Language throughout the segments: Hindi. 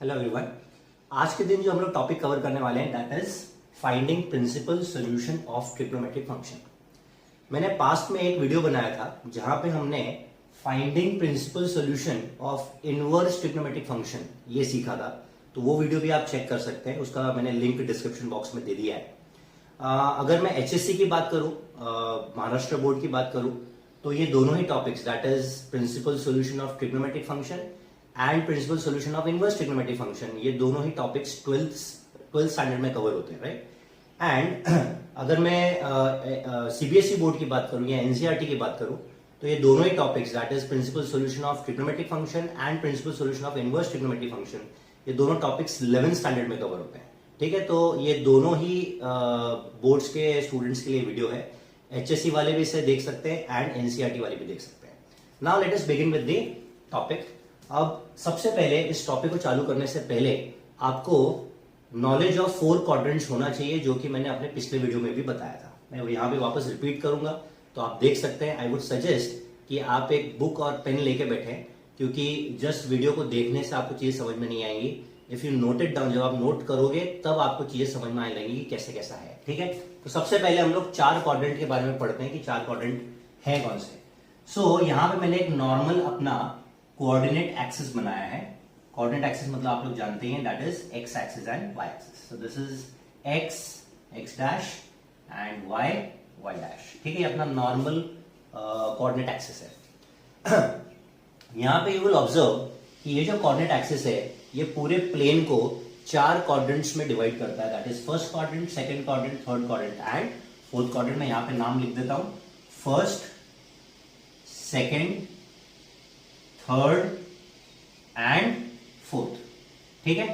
Hello everyone. आज के दिन जो हम लोग टॉपिक कवर करने वाले हैं that is finding principal solution of trigonometric function. मैंने पास्ट में एक वीडियो बनाया था जहां पे हमने finding principal solution of inverse trigonometric function ये सीखा था। तो वो वीडियो भी आप चेक कर सकते हैं, उसका मैंने लिंक डिस्क्रिप्शन बॉक्स में दे दिया है। अगर मैं एचएससी की बात करूं, महाराष्ट्र बोर्ड की बात करूं, तो ये दोनों ही topics that is principal solution of trigonometric function and principal solution of inverse trigonometric function, ये दोनों ही टॉपिक्स 12th स्टैंडर्ड में कवर होते हैं, राइट। एंड अगर मैं सीबीएसई बोर्ड की बात करूं या एनसीईआरटी की बात करूं, तो ये दोनों ही topics that is principal solution of trigonometric function and principal solution of inverse trigonometric function, ये दोनों टॉपिक्स 11th स्टैंडर्ड में कवर होते हैं, ठीक है। तो ये दोनों ही बोर्ड्स के स्टूडेंट्स के लिए वीडियो है। एचएससी वाले भी इसे देख सकते हैं एंड एनसीईआरटी वाले भी देख सकते हैं। Now let us begin with the topic. अब सबसे पहले इस टॉपिक को चालू करने से पहले आपको नॉलेज ऑफ 4 क्वाड्रेंट्स होना चाहिए, जो कि मैंने अपने पिछले वीडियो में भी बताया था। मैं यहां पे वापस रिपीट करूंगा तो आप देख सकते हैं। आई वुड सजेस्ट कि आप एक बुक और पेन लेके बैठें, क्योंकि जस्ट वीडियो को देखने से आपको चीजें समझ में नहीं आएंगी। If you note it down, जब आप नोट करोगे तब आपको चीजें समझ में आने लगेंगी कि कैसे कैसा है, ठीक है। तो सबसे पहले हम लोग 4 क्वाड्रेंट के बारे में पढ़ते हैं कि 4 क्वाड्रेंट है कौन से। सो यहां पे मैंने एक नॉर्मल अपना कोऑर्डिनेट एक्सिस बनाया है। कोऑर्डिनेट एक्सिस मतलब आप लोग जानते हैं that is X axis and Y axis. So this is X dash and Y dash, ठीक है। अपना नॉर्मल कोऑर्डिनेट एक्सिस है। यहां पे यू विल ऑब्जर्व कि ये जो कोऑर्डिनेट एक्सिस है ये पूरे प्लेन को 4 क्वाड्रेंट्स में डिवाइड करता है, that is first quadrant, second quadrant, third quadrant and fourth quadrant. में यहां पे नाम लिख देता हूं, first, second, third and fourth, ठीक है।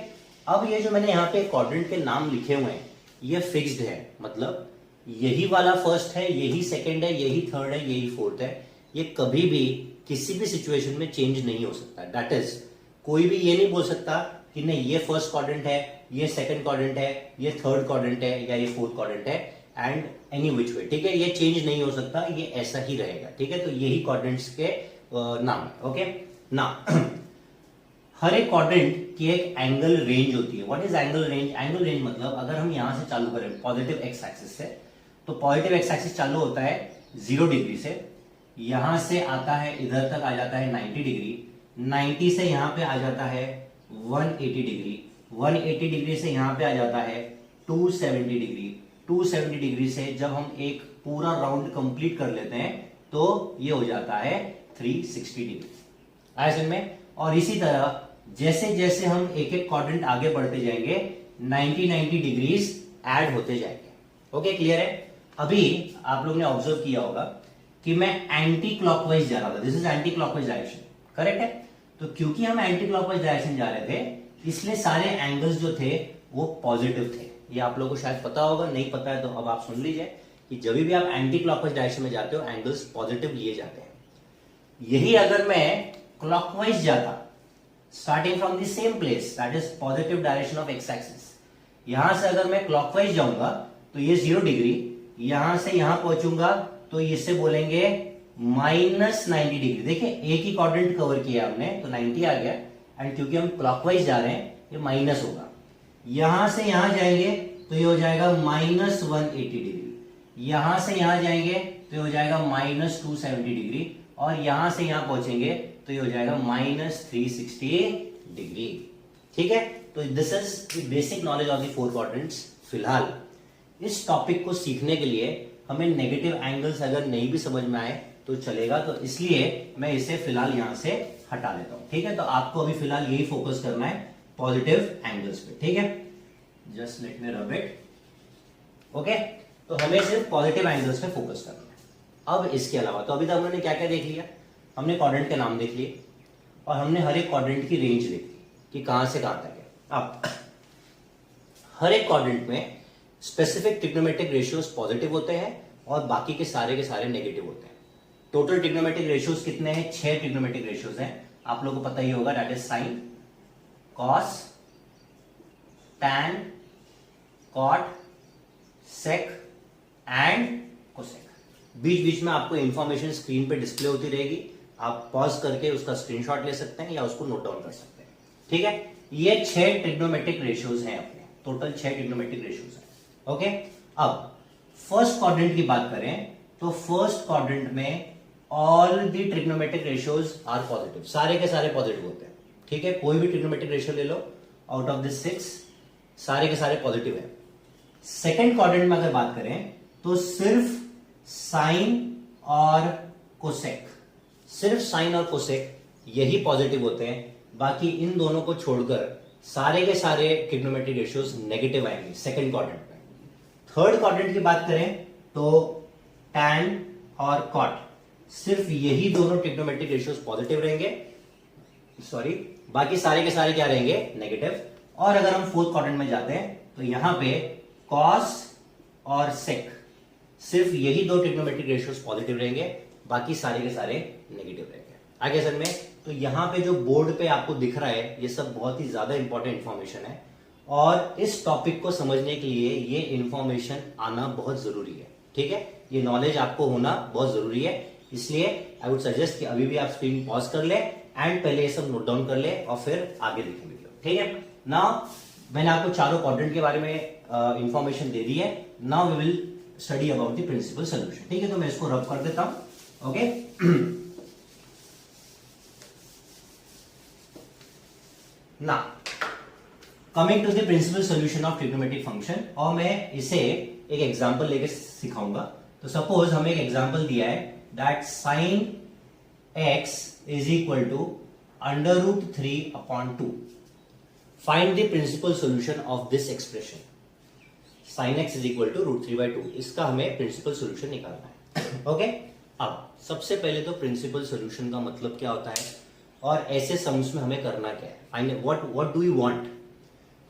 अब ये जो मैंने यहां पे क्वाड्रेंट के नाम लिखे हुए हैं ये फिक्स्ड है, मतलब यही वाला फर्स्ट है, यही सेकंड है, यही थर्ड है, यही फोर्थ है। ये कभी भी किसी भी सिचुएशन में चेंज नहीं हो सकता। दैट इज कोई भी ये नहीं बोल सकता कि नहीं ये फर्स्ट क्वाड्रेंट है, ये सेकंड क्वाड्रेंट है, ये थर्ड क्वाड्रेंट है या ये फोर्थ क्वाड्रेंट है एंड एनी विच वे, ठीक है। ये चेंज नहीं हो सकता, ये ऐसा ही रहेगा, ठीक है। तो यही क्वाड्रेंट्स के नाम है, ओके ना। हर एक क्वाड्रेंट की एक एंगल रेंज होती है। What is angle range? Angle range मतलब अगर हम यहां से चालू करें पॉजिटिव एक्स एक्सिस से, तो पॉजिटिव एक्स एक्सिस चालू होता है 0 डिग्री से, यहां से आता है इधर तक आ जाता है 90 डिग्री, 90 से यहां पे आ जाता है 180 डिग्री, 180 डिग्री से यहां पे आ जाता है 270 डिग्री, 270 डिग्री से जब हम एक पूरा राउंड कंप्लीट कर लेते हैं तो ये हो जाता है 360 डिग्री। आया समझ में? और इसी तरह जैसे जैसे हम एक एक क्वाड्रेंट आगे बढ़ते जाएंगे 90 डिग्रीज ऐड होते जाएंगे। ओके, क्लियर है? अभी आप लोग ने ऑब्जर्व किया होगा कि मैं एंटी क्लॉकवाइज जा रहा था। This is anti clockwise direction, correct है? तो क्योंकि हम एंटी क्लॉकवाइज डायरेक्शन जा रहे थे इसलिए सारे एंगल्स जो थे वो पॉजिटिव थे। ये आप लोगों को शायद पता होगा, नहीं पता है तो अब आप सुन लीजिए कि जब भी आप एंटी क्लॉकवाइज डायरेक्शन में जाते हो एंगल्स पॉजिटिव लिए जाते हैं। यही अगर मैं क्लॉकवाइज जाता, starting from the same place that is positive direction of x axis, यहां से अगर मैं क्लॉकवाइज जाऊंगा तो ये 0 डिग्री, यहां से यहां पहुंचूंगा तो इससे बोलेंगे -90 डिग्री। देखिए एक ही क्वाड्रेंट कवर किया हमने तो 90 आ गया, एंड क्योंकि हम क्लॉकवाइज जा रहे हैं ये माइनस होगा। यहां से यहां जाएंगे तो ये हो जाएगा -180 डिग्री, यहां से यहां जाएंगे तो ये हो जाएगा -270 डिग्री, और यहां से यहां पहुंचेंगे तो ये हो जाएगा -360 डिग्री, ठीक है। तो this is the basic knowledge of the 4 quadrants. फिलहाल इस टॉपिक को सीखने के लिए हमें नेगेटिव एंगल्स अगर नहीं भी समझ में आए तो चलेगा, तो इसलिए मैं इसे फिलहाल यहां से हटा लेता हूं, ठीक है। तो आपको अभी फिलहाल यही फोकस करना है पॉजिटिव एंगल्स पे, ठीक है। Just let me rub it, okay. तो हमें सिर्फ पॉजिटिव एंगल्स पे फोकस करना है। अब इसके अलावा तो अभी तक हमने क्या क्या देख लिया? हमने क्वाड्रेंट के नाम देख लिए और हमने हर एक क्वाड्रेंट की रेंज देख ली कि कहां से कहां तक है। अब हर एक क्वाड्रेंट में स्पेसिफिक ट्रिग्नोमेट्रिक रेशियोज पॉजिटिव होते हैं और बाकी के सारे नेगेटिव होते हैं। टोटल ट्रिग्नोमेट्रिक रेशियोज कितने हैं? 6 ट्रिग्नोमेट्रिक रेशियोज हैं, आप लोगों को पता ही होगा। That is sine, cos, tan, cot, sec and cosec. बीच बीच में आपको इंफॉर्मेशन स्क्रीन पे डिस्प्ले होती रहेगी, आप पॉज करके उसका स्क्रीनशॉट ले सकते हैं या उसको नोट डाउन कर सकते हैं, ठीक है। ये 6 ट्रिग्नोमेट्रिक रेशियोज हैं अपने, टोटल 6 ट्रिग्नोमेट्रिक रेशियोज हैं। ओके, अब फर्स्ट क्वाड्रेंट की बात करें तो फर्स्ट क्वाड्रेंट में all the trigonometric ratios are positive, सारे के सारे पॉजिटिव होते हैं। ठीक है, कोई भी ट्रिग्नोमेट्रिक रेशियो ले लो आउट ऑफ दिस 6, सारे के सारे पॉजिटिव है। सेकेंड क्वाड्रेंट में अगर बात करें तो सिर्फ साइन और कोसेक, सिर्फ साइन और कोसेक यही पॉजिटिव होते हैं, बाकी इन दोनों को छोड़कर सारे के सारे ट्रिग्नोमेट्रिक रेशियोज नेगेटिव आएंगे सेकेंड क्वाड्रेंट में। थर्ड क्वाड्रेंट की बात करें तो टैन और कॉट, सिर्फ यही दोनों ट्रिग्नोमेट्रिक रेशियोज पॉजिटिव रहेंगे, सॉरी, बाकी सारे के सारे क्या रहेंगे, नेगेटिव। और अगर हम फोर्थ क्वाड्रेंट में जाते हैं तो यहां पे कॉस और सेक, सिर्फ यही दो ट्रिग्नोमेट्रिक रेशियोज पॉजिटिव रहेंगे, बाकी सारे के सारे नेगेटिव रहेंगे। आगे सर में तो यहां पे जो बोर्ड पे आपको दिख रहा है ये सब बहुत ही ज्यादा इंपॉर्टेंट इंफॉर्मेशन है, और इस टॉपिक को समझने के लिए ये इंफॉर्मेशन आना बहुत जरूरी है। ठीक है, ये नॉलेज आपको होना बहुत जरूरी है, इसलिए आई वुड सजेस्ट कि अभी भी आप स्क्रीन पॉज कर ले एंड पहले ये सब नोट डाउन कर ले और फिर आगे देखें वीडियो। ठीक है, नाउ मैंने आपको चारों क्वाड्रेंट के बारे में इंफॉर्मेशन दे दी है। Now we will study about the principal solution. ठीक है, तो मैं इसको रब कर देता हूं। Okay, now coming to the principal solution of trigonometric function, और मैं इसे एक एग्जांपल लेके सिखाऊंगा। तो सपोज हमें एक एग्जांपल दिया है that sine x is equal to √3/2। Find the principal solution of this expression. Sine x is equal to √3/2, इसका हमें प्रिंसिपल सोल्यूशन निकालना है। ओके, अब सबसे पहले तो प्रिंसिपल सोल्यूशन का मतलब क्या होता है और ऐसे सम्स में हमें करना क्या है, find what do you want.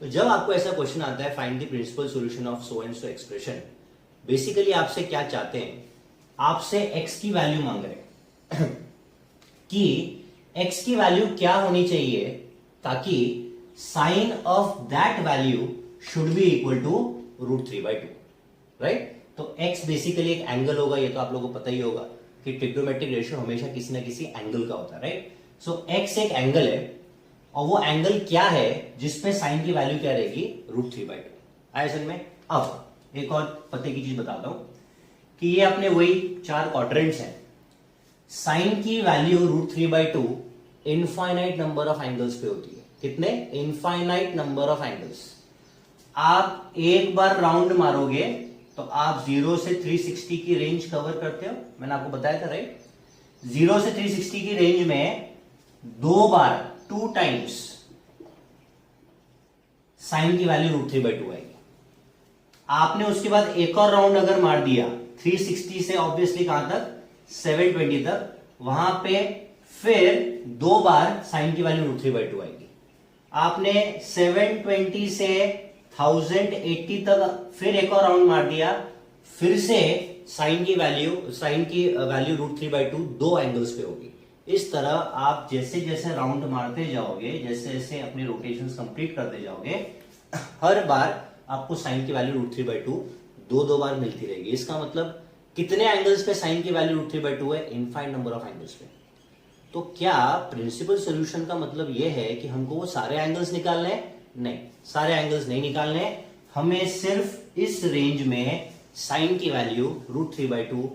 तो जब आपको ऐसा क्वेश्चन आता है find the principal solution of so and so expression, basically आपसे क्या चाहते हैं, आपसे x की वैल्यू मांग रहे हैं कि x की वैल्यू क्या होनी चाहिए ताकि sine of that value should be equal to √3/2, right. तो x बेसिकली एक एंगल होगा, ये तो आप लोगों को पता ही होगा कि ट्रिग्नोमेट्रिक रेशियो हमेशा किसी ना किसी एंगल का होता है, राइट। सो x एक एंगल है और वो एंगल क्या है जिसपे साइन की वैल्यू क्या रहेगी, √3/2। आया समझ में। अब एक और पते की चीज बताता हूं कि ये अपने वही 4 क्वाड्रेंट्स हैं, साइन की value √3/2 infinite number of angles पे होती है। कितने, इनफाइनाइट नंबर ऑफ एंगल्स। आप एक बार राउंड मारोगे तो आप 0 से 360 की रेंज कवर करते हो, मैंने आपको बताया था, राइट। 0 से 360 की रेंज में 2 बार 2 टाइम्स साइन की वैल्यू √3/2 आएगी। आपने उसके बाद एक और राउंड अगर मार दिया 360 से ऑब्वियसली कहां तक, 720 तक, वहां पे फिर 2 बार साइन की वैल्यू √3/2 आएगी। आपने 720 से 1080 तक फिर एक और राउंड मार दिया, फिर से साइन की वैल्यू √3/2 2 एंगल्स पे होगी। इस तरह आप जैसे जैसे राउंड मारते जाओगे, जैसे जैसे अपने रोटेशंस कंप्लीट करते जाओगे, हर बार आपको साइन की वैल्यू √3/2 दो बार मिलती रहेगी। इसका मतलब कितने एंगल्स पे साइन की वैल्यू √3/2 है, इनफाइनाइट नंबर ऑफ एंगल्स पे। तो क्या प्रिंसिपल सोल्यूशन का मतलब यह है कि हमको वो सारे एंगल्स निकालने हैं? नहीं, सारे एंगल्स नहीं निकालने हैं, हमें सिर्फ इस रेंज में साइन की वैल्यू √3/2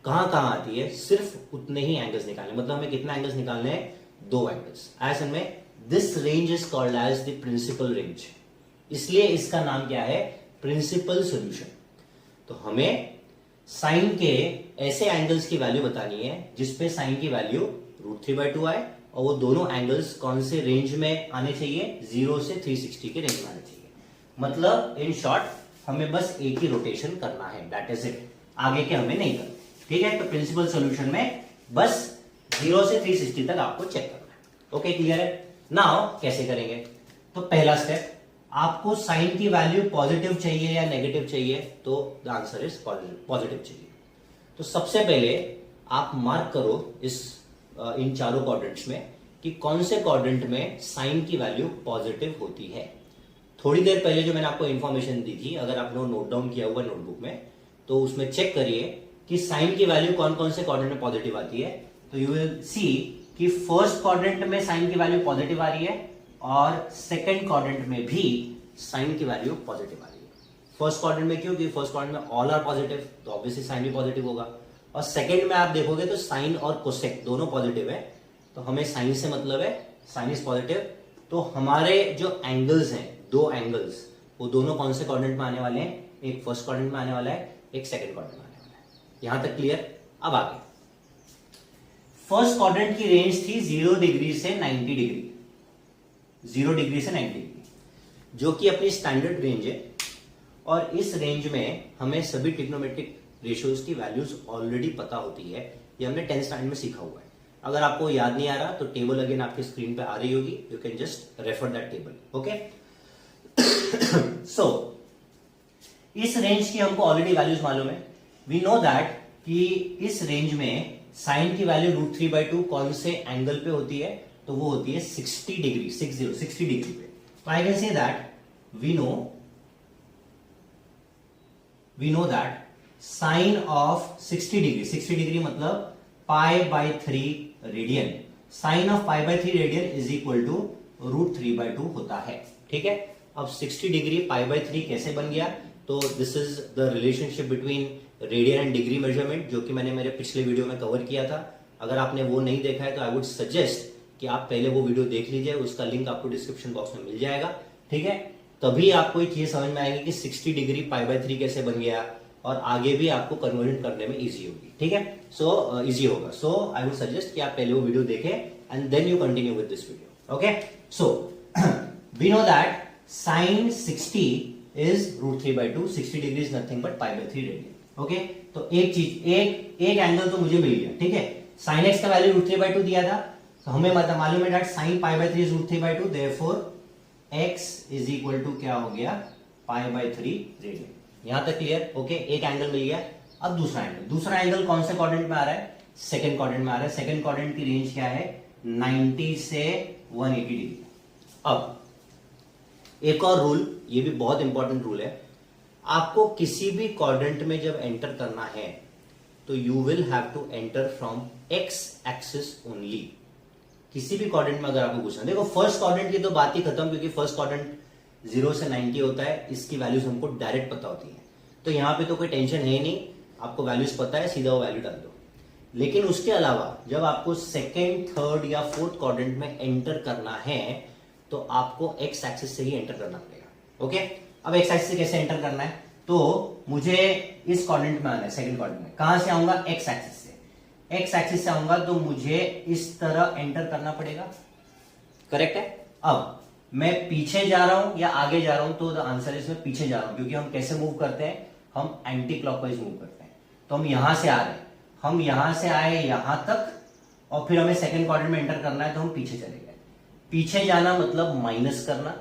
कहां कहां आती है, सिर्फ उतने ही एंगल्स निकालने। मतलब हमें कितने एंगल्स निकालने हैं, 2 एंगल्स। ऐसे में this range is called as the principal range, इसलिए इसका नाम क्या है, प्रिंसिपल सोल्यूशन। तो हमें साइन के ऐसे एंगल्स की वैल्यू बतानी है जिसपे साइन की वैल्यू √3/2 आए, और वो दोनों एंगल्स कौन से रेंज में आने चाहिए, 0 से 360 के रेंज में आने चाहिए। मतलब इन शॉर्ट हमें बस एक ही रोटेशन करना है, दैट इज इट, आगे के हमें नहीं करना। ठीक है, तो प्रिंसिपल सोल्यूशन में बस 0 से 360 तक आपको चेक करना है। ओके, क्लियर है। नाउ कैसे करेंगे, तो पहला स्टेप, आपको साइन की वैल्यू पॉजिटिव चाहिए या नेगेटिव चाहिए, तो द आंसर इज पॉजिटिव चाहिए। तो सबसे पहले आप मार्क करो इन चारों क्वाड्रेंट्स में कि कौन से क्वाड्रेंट में साइन की वैल्यू पॉजिटिव होती है। थोड़ी देर पहले जो मैंने आपको इंफॉर्मेशन दी थी, अगर आपने नोट डाउन किया हुआ नोटबुक में, तो उसमें चेक करिए कि साइन की वैल्यू कौन कौन से क्वाड्रेंट में पॉजिटिव आती है। तो यू विल सी कि फर्स्ट क्वाड्रेंट में साइन की वैल्यू पॉजिटिव आ रही है, और सेकेंड क्वाड्रेंट में भी साइन की वैल्यू पॉजिटिव आ रही है। फर्स्ट क्वाड्रेंट में क्यों? क्योंकि फर्स्ट क्वाड्रेंट में ऑल आर पॉजिटिव, तो ऑब्वियसली साइन भी पॉजिटिव होगा। और सेकेंड में आप देखोगे तो साइन और कोसेक दोनों पॉजिटिव है, तो हमें साइन से मतलब है, साइन इज पॉजिटिव। तो हमारे जो एंगल्स हैं, दो एंगल्स, वो दोनों कौन से क्वाड्रेंट में आने वाले हैं? एक फर्स्ट क्वाड्रेंट में आने वाला है, एक सेकंड क्वाड्रेंट में आने वाला है। यहां तक क्लियर? अब आगे फर्स्ट क्वाड्रेंट की रेंज थी 0 डिग्री से 90 डिग्री, 0 डिग्री से 90 डिग्री, जो कि अपनी स्टैंडर्ड रेंज है। और इस रेंज में हमें सभी ट्रिग्नोमेट्रिक रेशियोज की वैल्यूज ऑलरेडी पता होती है, ये हमने 10th स्टैंडर्ड में सीखा हुआ है। अगर आपको याद नहीं आ रहा तो टेबल अगेन आपकी स्क्रीन पे आ रही होगी, you can just refer that table, okay. So इस रेंज की हमको ऑलरेडी वैल्यूज मालूम है। वी नो दैट कि इस रेंज में साइन की वैल्यू √3/2 कौन से एंगल पे होती है? तो वो होती है 60 डिग्री, 60 डिग्री पे। तो I can say that we know that sine of 60 degree, 60 degree मतलब π/3 radian, sine of π/3 radian is equal to √3/2 होता है। ठीक है, अब 60 डिग्री π/3 कैसे बन गया? तो this is the relationship between radian and degree measurement, जो कि मैंने मेरे पिछले वीडियो में कवर किया था। अगर आपने वो नहीं देखा है तो आई वुड सजेस्ट कि आप पहले वो वीडियो देख लीजिए, उसका लिंक आपको डिस्क्रिप्शन बॉक्स में मिल जाएगा। ठीक है, तभी आपको ये चीज समझ में आएगी कि 60 डिग्री π/3 कैसे बन गया, और आगे भी आपको कन्वर्जन करने में इजी होगी। ठीक है, सो इजी होगा। सो आई वुड सजेस्ट कि आप पहले वो वीडियो देखें and then you continue with this video. Okay, so we know that sine 60 is √3/2, 60 degree is nothing but π/3 radian. Okay, तो एक चीज, एक एंगल तो मुझे मिल गया। ठीक है, साइन एक्स का वैल्यू √3/2 दिया था, तो हमें मतलब मालूम है that sine π/3 is √3/2, therefore x is equal to क्या हो गया? π/3 रेडियन। यहां तक क्लियर? ओके, एक एंगल मिल गया। अब दूसरा एंगल कौन से क्वाड्रेंट में आ रहा है? सेकंड क्वाड्रेंट में आ रहा है। सेकंड क्वाड्रेंट की रेंज क्या है? 90 से 180 डिग्री। अब एक और रूल, ये भी बहुत इंपॉर्टेंट रूल है, आपको किसी भी क्वाड्रेंट में जब एंटर करना है तो you will have to enter from X axis only. किसी भी क्वाड्रेंट में अगर आपको पूछना, देखो फर्स्ट क्वाड्रेंट की तो बात ही खत्म, क्योंकि फर्स्ट क्वाड्रेंट 0 से 90 होता है, इसकी वैल्यूज हमको डायरेक्ट पता होती है, तो यहां पे तो कोई टेंशन है ही नहीं, आपको वैल्यूज पता है, सीधा वो वैल्यू डाल दो। लेकिन उसके अलावा जब आपको सेकेंड, थर्ड या फोर्थ क्वाड्रेंट में एंटर करना है तो आपको एक्स एक्सिस से ही एंटर करना पड़ेगा। ओके, अब एक्स एक्सिस से कैसे एंटर करना है? तो मुझे इस क्वाड्रेंट में आना है, सेकंड क्वाड्रेंट में। कहां से आऊंगा? एक्स एक्सिस से। एक्स एक्सिस से आऊंगा तो मुझे इस तरह एंटर करना पड़ेगा, करेक्ट है? अब मैं पीछे जा रहा हूं या आगे जा रहा हूं, तो द आंसर इज मैं पीछे जा रहा हूं, क्योंकि हम कैसे मूव करते हैं? हम एंटी क्लॉकवाइज मूव करते हैं। तो हम यहां से आ रहे हैं, हम यहां से आए यहां तक, और फिर हमें सेकंड क्वाड्रेंट में एंटर करना है, तो हम पीछे चले गए। पीछे जाना मतलब माइनस करना।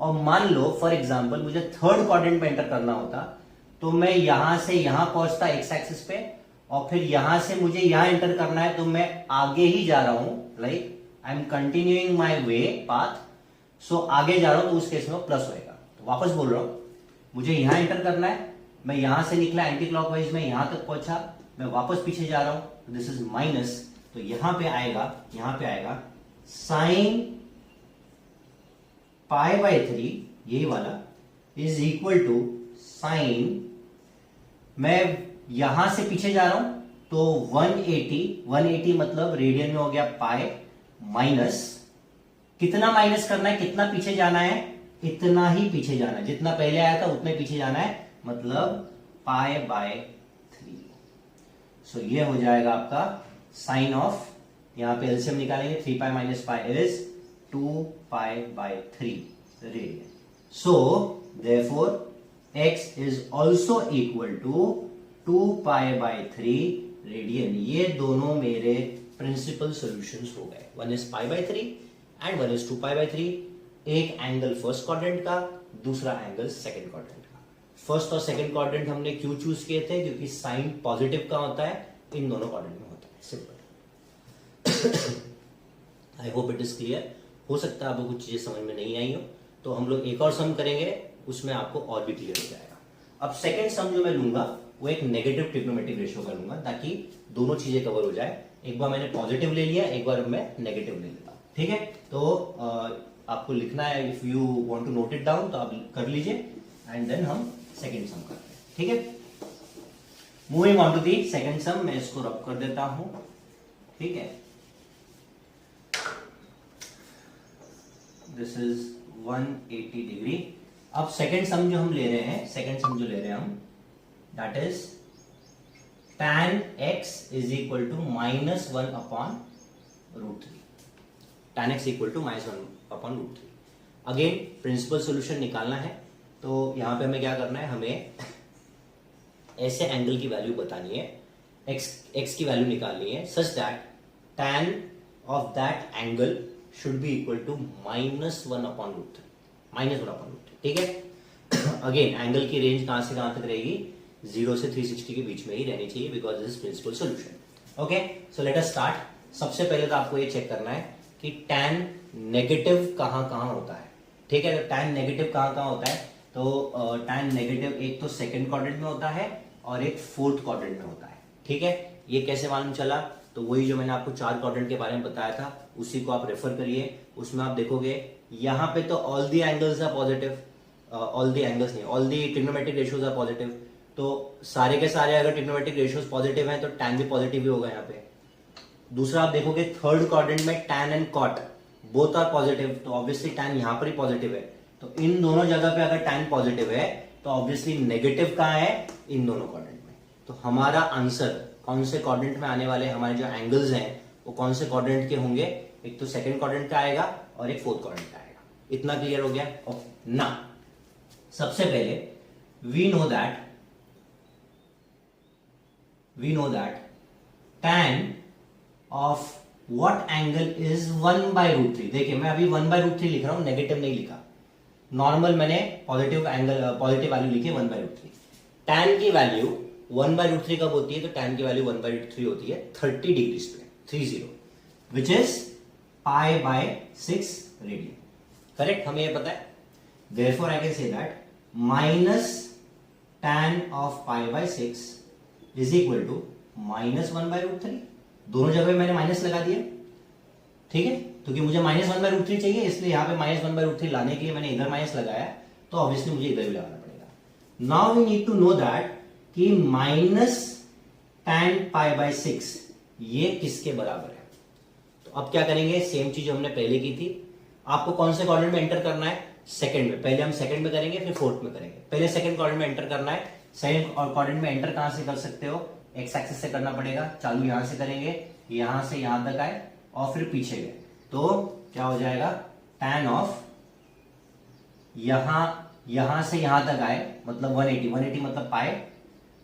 और मान लो फॉर एग्जाम्पल मुझे थर्ड क्वाड्रेंट में एंटर करना होता, तो मैं यहां से यहां पहुंचता एक्स एक्सिस पे, और फिर यहां से मुझे यहां एंटर करना है, तो मैं आगे ही जा रहा हूं, like I am continuing my way path. So आगे जा रहा हूं तो उस केस में प्लस होएगा। तो वापस बोल रहा हूं, मुझे यहां एंटर करना है, मैं यहां से निकला एंटी क्लॉकवाइज में, यहां तक पहुंचा, मैं वापस पीछे जा रहा हूं, दिस इज माइनस। तो यहां पे आएगा साइन π/3, यही वाला, इज इक्वल टू साइन, मैं यहां से पीछे जा रहा हूं तो 180 मतलब रेडियन में हो गया पाई, माइनस, कितना माइनस करना है, कितना पीछे जाना है? इतना ही पीछे जाना है, जितना पहले आया था उतना ही पीछे जाना है, मतलब π/3। सो ये हो जाएगा आपका साइन ऑफ, यहां पे एलसीएम निकालेंगे, 3π - π is 2π/3 radian. So therefore x is also equal to 2π/3 radian. ये दोनों मेरे प्रिंसिपल सॉल्यूशंस हो गए, one is π/3 and one is 2π/3। एक एंगल फर्स्ट क्वाड्रेंट का, दूसरा एंगल सेकंड क्वाड्रेंट का। फर्स्ट और सेकंड क्वाड्रेंट हमने क्यों चूज किए थे? क्योंकि साइन पॉजिटिव का होता है, इन दोनों क्वाड्रेंट में होता है, simple. I hope it is clear. हो सकता है आपको कुछ चीजें समझ में नहीं आई हो, तो हम लोग एक और सम करेंगे, उसमें आपको और भी क्लियर हो जाएगा। अब सेकंड सम जो मैं लूंगा वो एक नेगेटिव ट्रिग्नोमेट्रिक रेशियो का लूंगा, ताकि दोनों चीजें कवर हो जाए। एक बार मैंने पॉजिटिव ले लिया, एक बार मैं नेगेटिव ले लेता हूं, ठीक है? तो आपको लिखना है, if you want to note it down तो आप कर लीजिए एंड देन हम सेकंड सम करते हैं, ठीक है। Moving on to the second sum, मैं इसको रब कर देता हूं, ठीक है। This is 180 degree. अब सेकंड सम जो हम ले रहे हैं, सेकंड सम जो ले रहे हैं हम, that is tan x is equal to -1 upon √3। tan x equal to -1 upon √3। Again principal solution निकालना है, तो यहां पे हमें क्या करना है, हमें ऐसे एंगल की वैल्यू बतानी है, x की वैल्यू निकालनी है such that tan of that angle should be equal to -1 upon √3, ठीक है। अगेन एंगल की रेंज कहां से कहां तक रहेगी, 0 से 360 के बीच में ही रहनी चाहिए, because this is principal solution. Okay, so let us start. सबसे पहले तो आपको ये चेक करना है कि tan नेगेटिव कहां कहां होता है, ठीक है। तो tan नेगेटिव कहां कहां होता है, तो tan नेगेटिव एक तो सेकंड क्वाड्रेंट में होता है और एक फोर्थ क्वाड्रेंट में होता है, ठीक है। ये कैसे मालूम चला, तो वही जो मैंने आपको 4 क्वाड्रेंट के बारे में बताया था, उसी को आप रेफर करिए। उसमें आप देखोगे यहाँ पे तो all the angles are positive, all the angles नहीं, all the trigonometric ratios are positive. तो सारे के सारे अगर ट्रिग्नोमेट्रिक रेशियोज पॉजिटिव हैं तो tan भी पॉजिटिव ही होगा यहाँ पे। दूसरा आप देखोगे थर्ड क्वाड्रेंट में tan and cot both are positive, तो ऑब्वियसली tan यहाँ पर ही पॉजिटिव है। तो इन दोनों जगह पे अगर tan पॉजिटिव है तो ऑब्वियसली नेगेटिव कहाँ है, इन दोनों क्वाड्रेंट में। तो हमारा आंसर कौन से क्वाड्रेंट में आने वाले, हमारे जो एंगल्स हैं वो कौन से क्वाड्रेंट के होंगे, एक तो सेकंड क्वाड्रेंट का आएगा और एक फोर्थ क्वाड्रेंट का आएगा। इतना क्लियर हो गया ना। सबसे पहले we know that tan of what angle is 1/√3। देखिए मैं अभी 1/√3 लिख रहा हूं, नेगेटिव नहीं लिखा, नॉर्मल मैंने पॉजिटिव एंगल पॉजिटिव वैल्यू लिखी 1/√3। tan की वैल्यू 1/√3 कब होती है, तो tan की वैल्यू 1/√3 होती है 30 डिग्रीज पे, 30, विच इज π/6 रेडियन, करेक्ट, हमें ये पता है। Therefore I can say that -tan of π/6 is equal to -1/√3। दोनों जगह मैंने माइनस लगा दिया, ठीक है, क्योंकि मुझे -1/√3 चाहिए, इसलिए यहाँ पे -1/√3 लाने के लिए मैंने इधर माइनस लगाया, तो ऑब्वियसली मुझे इधर भी लगाना पड़ेगा। Now we need to know that कि -tan π/6 ये किसके बराबर है। तो अब क्या करेंगे, सेम चीज हमने पहले की थी। आपको कौन से क्वाड्रेंट में एंटर करना है, सेकंड में। पहले हम सेकंड में करेंगे फिर फोर्थ में करेंगे। पहले सेकंड क्वाड्रेंट में एंटर करना है। सेकंड क्वाड्रेंट में एंटर कहां से कर सकते हो, एक्स एक्सिस से करना पड़ेगा। चालू यहां से करेंगे, यहां से यहां तक आए और फिर पीछे गए, तो क्या हो जाएगा, tan ऑफ यहां से यहां तक आए मतलब 180 मतलब पाए,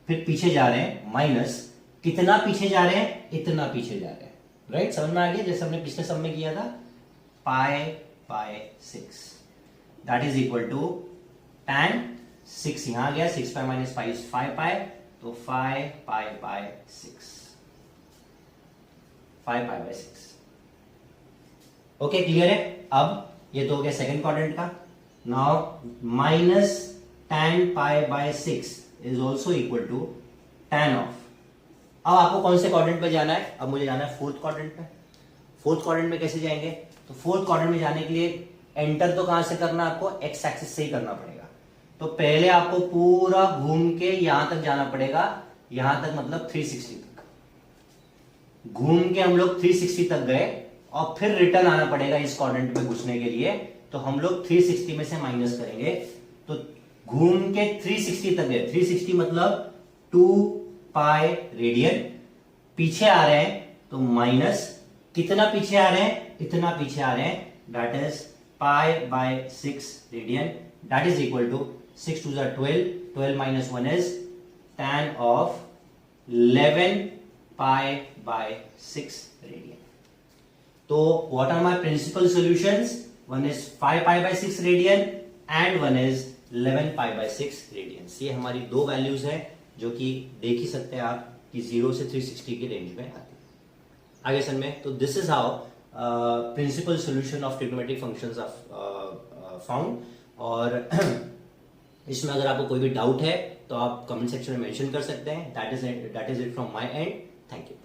फिर पीछे जा रहे हैं माइनस, कितना पीछे जा रहे हैं, इतना पीछे जा रहे हैं, राइट, समझ में आ गया, जैसे हमने पिछले सम में किया था, π/6 that is equal to tan 6 यहां गया, 6π - π इज 5π, तो 5π/6, 5π/6। ओके, क्लियर है। अब ये तो हो गया सेकंड क्वाड्रेंट का। Now -tan π/6 is also equal to tan of, अब आपको कौन से क्वाड्रेंट पे जाना है, अब मुझे जाना है फोर्थ क्वाड्रेंट पे। फोर्थ क्वाड्रेंट में कैसे जाएंगे, तो फोर्थ क्वाड्रेंट में जाने के लिए एंटर तो कहां से करना, आपको एक्स एक्सिस से ही करना पड़ेगा। तो पहले आपको पूरा घूम के यहां तक जाना पड़ेगा, यहां तक मतलब 360 तक घूम के हम लोग 360 तक गए और फिर रिटर्न आना पड़ेगा इस क्वाड्रेंट में घुसने के लिए। तो हम लोग 360 में से माइनस करेंगे, तो घूम के 360 तक गए, 360 मतलब 2π रेडियन। पीछे आ रहे हैं तो माइनस, कितना पीछे आ रहे हैं, इतना पीछे आ रहे हैं, that is π/6 radian, that is equal to 6 2 12, 12 - 1 is tan of 11π/6 radian. तो what are my principal solutions? One is 5π/6 radian and one is 11π/6 radian. ये हमारी दो वैल्यूज हैं जो कि देख ही सकते हैं आप कि 0 से 360 की रेंज में आती है। आगे सन में, तो this is how principal solution of trigonometric functions are found. और इसमें अगर आपको कोई भी डाउट है तो आप कमेंट सेक्शन में मेंशन कर सकते हैं। That is it from my and, thank you.